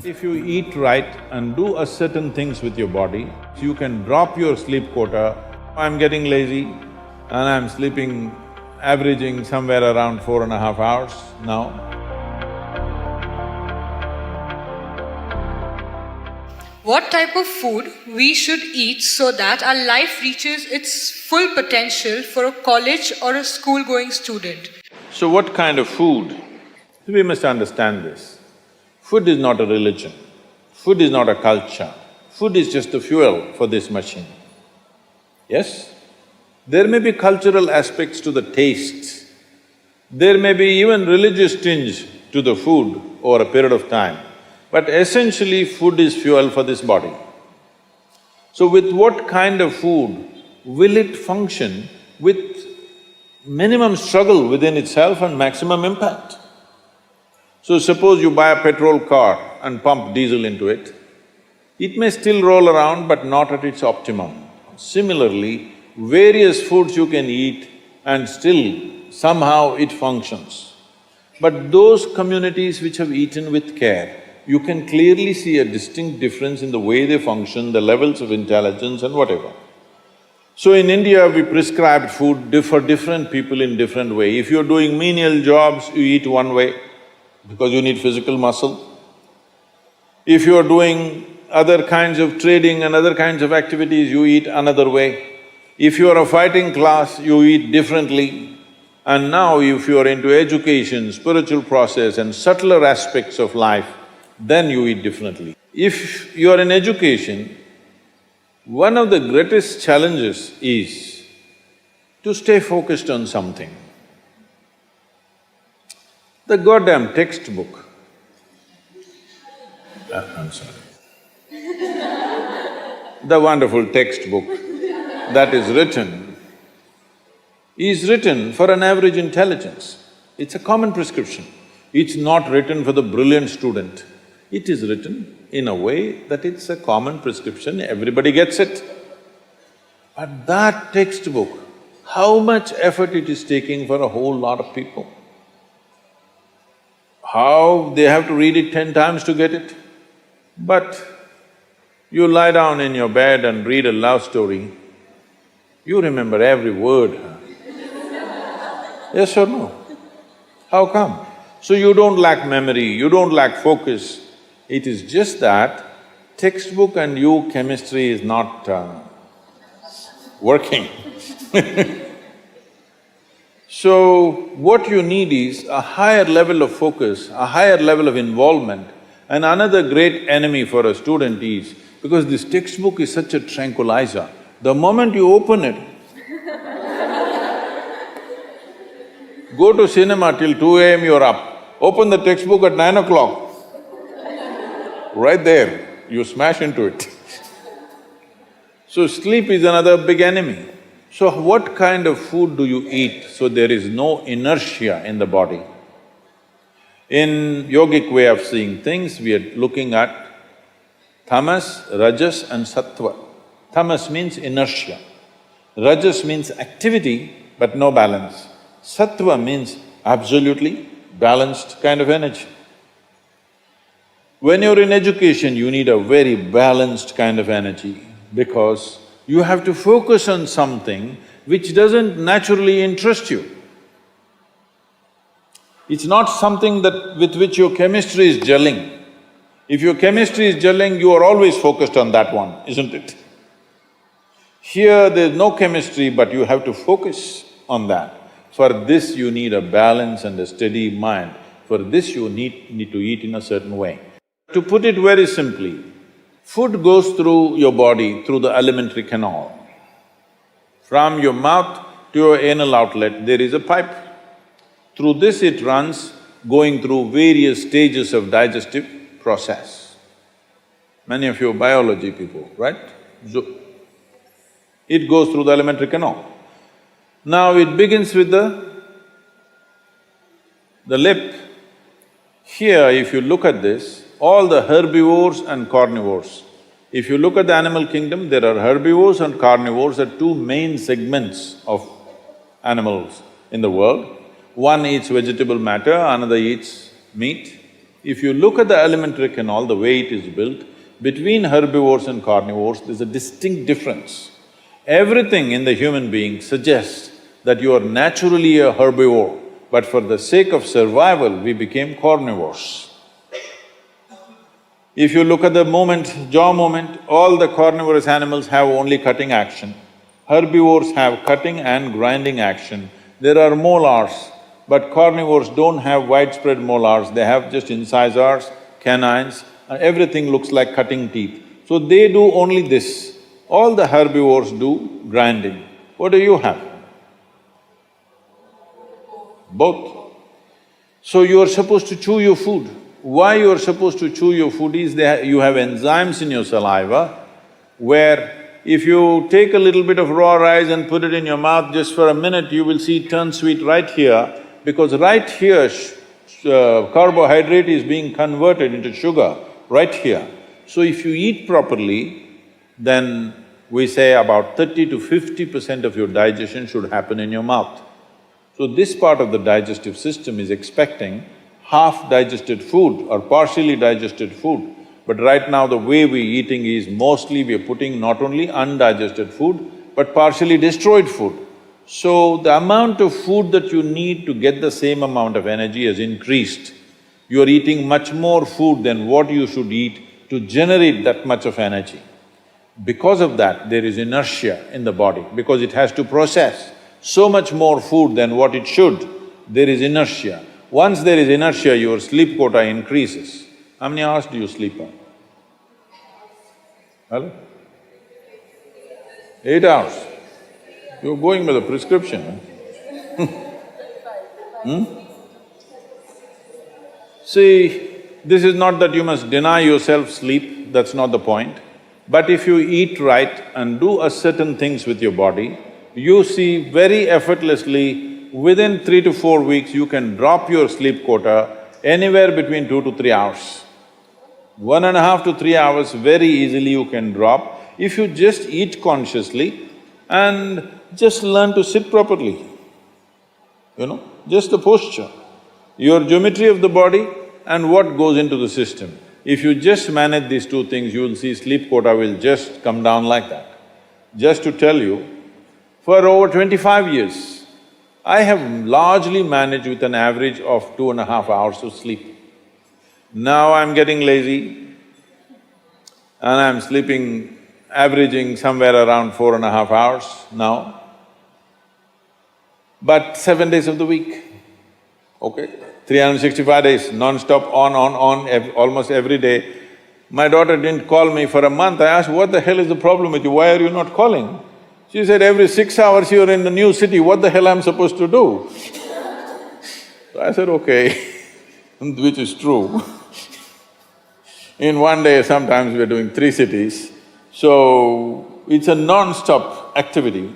If you eat right and do a certain things with your body, you can drop your sleep quota. I'm getting lazy and I'm sleeping, averaging somewhere around 4.5 hours now. What type of food we should eat so that our life reaches its full potential for a college or a school-going student? So what kind of food? We must understand this. Food is not a religion, food is not a culture, food is just the fuel for this machine. Yes? There may be cultural aspects to the tastes, there may be even religious tinge to the food over a period of time, but essentially food is fuel for this body. So with what kind of food will it function with minimum struggle within itself and maximum impact? So suppose you buy a petrol car and pump diesel into it, it may still roll around but not at its optimum. Similarly, various foods you can eat and still somehow it functions. But those communities which have eaten with care, you can clearly see a distinct difference in the way they function, the levels of intelligence and whatever. So in India, we prescribed food for different people in different way. If you're doing menial jobs, you eat one way because you need physical muscle. If you're doing other kinds of trading and other kinds of activities, you eat another way. If you're a fighting class, you eat differently. And now if you're into education, spiritual process and subtler aspects of life, then you eat differently. If you're in education, one of the greatest challenges is to stay focused on something. The goddamn textbook, I'm sorry. The wonderful textbook that is written for an average intelligence. It's a common prescription. It's not written for the brilliant student. It is written in a way that it's a common prescription, everybody gets it. But that textbook, how much effort it is taking for a whole lot of people? How they have to read it 10 times to get it? But you lie down in your bed and read a love story, you remember every word, huh? Yes or no? How come? So you don't lack memory, you don't lack focus. It is just that textbook and you chemistry is not working. So what you need is a higher level of focus, a higher level of involvement. And another great enemy for a student is, because this textbook is such a tranquilizer, the moment you open it, go to cinema till 2 a.m. you're up, open the textbook at 9 o'clock, right there, you smash into it. So sleep is another big enemy. So what kind of food do you eat so there is no inertia in the body? In yogic way of seeing things, we are looking at tamas, rajas and sattva. Tamas means inertia, rajas means activity but no balance, sattva means absolutely balanced kind of energy. When you're in education, you need a very balanced kind of energy because you have to focus on something which doesn't naturally interest you. It's not something with which your chemistry is gelling. If your chemistry is gelling, you are always focused on that one, isn't it? Here there's no chemistry, but you have to focus on that. For this you need a balance and a steady mind. For this you need to eat in a certain way. To put it very simply, food goes through your body through the alimentary canal. From your mouth to your anal outlet, there is a pipe. Through this it runs, going through various stages of digestive process. Many of you are biology people, right? So, it goes through the alimentary canal. Now it begins with the lip. Here, if you look at this, all the herbivores and carnivores. If you look at the animal kingdom, there are herbivores and carnivores are two main segments of animals in the world. One eats vegetable matter, another eats meat. If you look at the elementary canal, the way it is built, between herbivores and carnivores, there's a distinct difference. Everything in the human being suggests that you are naturally a herbivore, but for the sake of survival, we became carnivores. If you look at the jaw movement, all the carnivorous animals have only cutting action. Herbivores have cutting and grinding action. There are molars, but carnivores don't have widespread molars, they have just incisors, canines, and everything looks like cutting teeth. So they do only this. All the herbivores do grinding. What do you have? Both. So you are supposed to chew your food. Why you are supposed to chew your food is you have enzymes in your saliva where if you take a little bit of raw rice and put it in your mouth just for a minute, you will see it turn sweet right here, because right here carbohydrate is being converted into sugar, right here. So if you eat properly, then we say about 30 to 50% of your digestion should happen in your mouth. So this part of the digestive system is expecting half-digested food or partially digested food. But right now the way we're eating is mostly we're putting not only undigested food, but partially destroyed food. So the amount of food that you need to get the same amount of energy has increased. You're eating much more food than what you should eat to generate that much of energy. Because of that, there is inertia in the body, because it has to process so much more food than what it should, there is inertia. Once there is inertia, your sleep quota increases. How many hours do you sleep on? Hello? 8 hours. You're going by the prescription, huh? See, this is not that you must deny yourself sleep, that's not the point. But if you eat right and do a certain things with your body, you see very effortlessly, within 3 to 4 weeks, you can drop your sleep quota anywhere between 2 to 3 hours. 1.5 to 3 hours very easily you can drop if you just eat consciously and just learn to sit properly, just the posture, your geometry of the body and what goes into the system. If you just manage these two things, you will see sleep quota will just come down like that. Just to tell you, for over 25 years, I have largely managed with an average of 2.5 hours of sleep. Now I'm getting lazy and I'm sleeping, averaging somewhere around 4.5 hours now, but 7 days of the week, okay? 365 days, non-stop, on, almost every day. My daughter didn't call me for a month. I asked, what the hell is the problem with you? Why are you not calling? She said, every 6 hours you're in the new city, what the hell I'm supposed to do? So I said, okay, which is true. In one day, sometimes we're doing 3 cities, so it's a non-stop activity.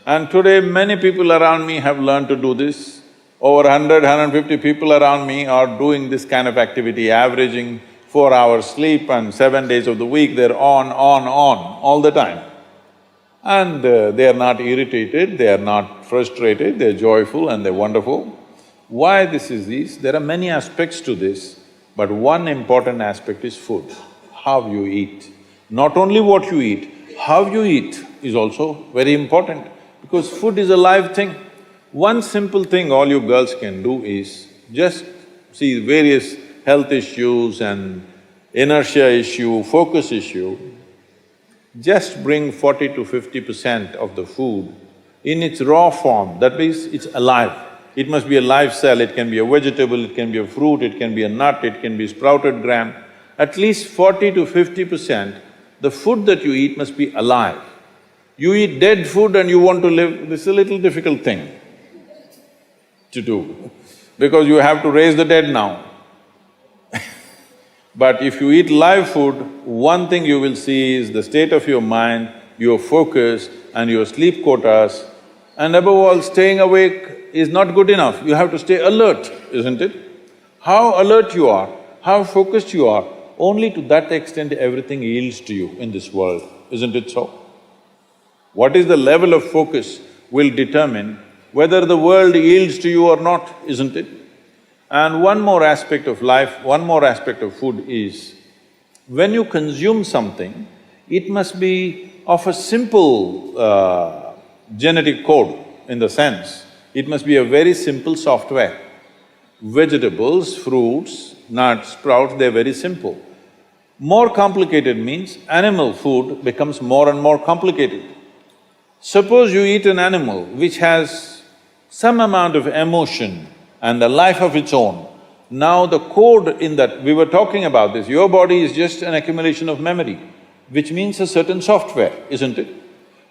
And today, many people around me have learned to do this. Over 100, 150 people around me are doing this kind of activity, averaging 4 hours sleep and 7 days of the week, they're on, all the time. And they are not irritated, they are not frustrated, they're joyful and they're wonderful. Why this is this? There are many aspects to this, but one important aspect is food, how you eat. Not only what you eat, how you eat is also very important, because food is a live thing. One simple thing all you girls can do is just see various health issues and inertia issue, focus issue, just bring 40 to 50% of the food in its raw form, that means it's alive. It must be a live cell, it can be a vegetable, it can be a fruit, it can be a nut, it can be sprouted gram. At least 40 to 50%, the food that you eat must be alive. You eat dead food and you want to live, this is a little difficult thing to do, because you have to raise the dead now. But if you eat live food, one thing you will see is the state of your mind, your focus and your sleep quotas, and above all, staying awake is not good enough, you have to stay alert, isn't it? How alert you are, how focused you are, only to that extent everything yields to you in this world, isn't it so? What is the level of focus will determine whether the world yields to you or not, isn't it? And one more aspect of life, one more aspect of food is, when you consume something, it must be of a simple genetic code, in the sense, it must be a very simple software. Vegetables, fruits, nuts, sprouts, they're very simple. More complicated means animal food becomes more and more complicated. Suppose you eat an animal which has some amount of emotion and a life of its own. Now the code in that… we were talking about this, your body is just an accumulation of memory, which means a certain software, isn't it?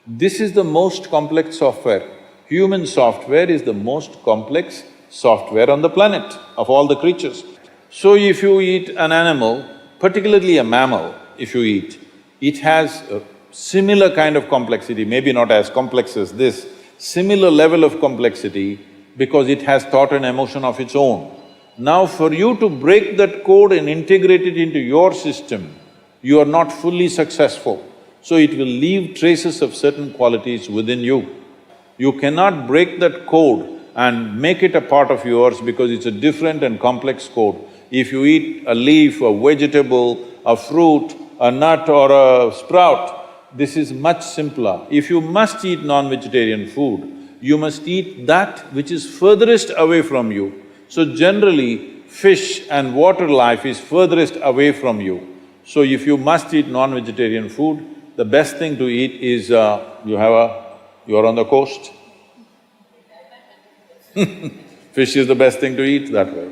This is the most complex software. Human software is the most complex software on the planet of all the creatures. So if you eat an animal, particularly a mammal, if you eat, it has a similar kind of complexity, maybe not as complex as this, similar level of complexity because it has thought and emotion of its own. Now for you to break that code and integrate it into your system, you are not fully successful. So it will leave traces of certain qualities within you. You cannot break that code and make it a part of yours because it's a different and complex code. If you eat a leaf, a vegetable, a fruit, a nut or a sprout, this is much simpler. If you must eat non-vegetarian food, you must eat that which is furthest away from you. So generally, fish and water life is furthest away from you. So if you must eat non-vegetarian food, the best thing to eat is you're on the coast. Fish is the best thing to eat that way.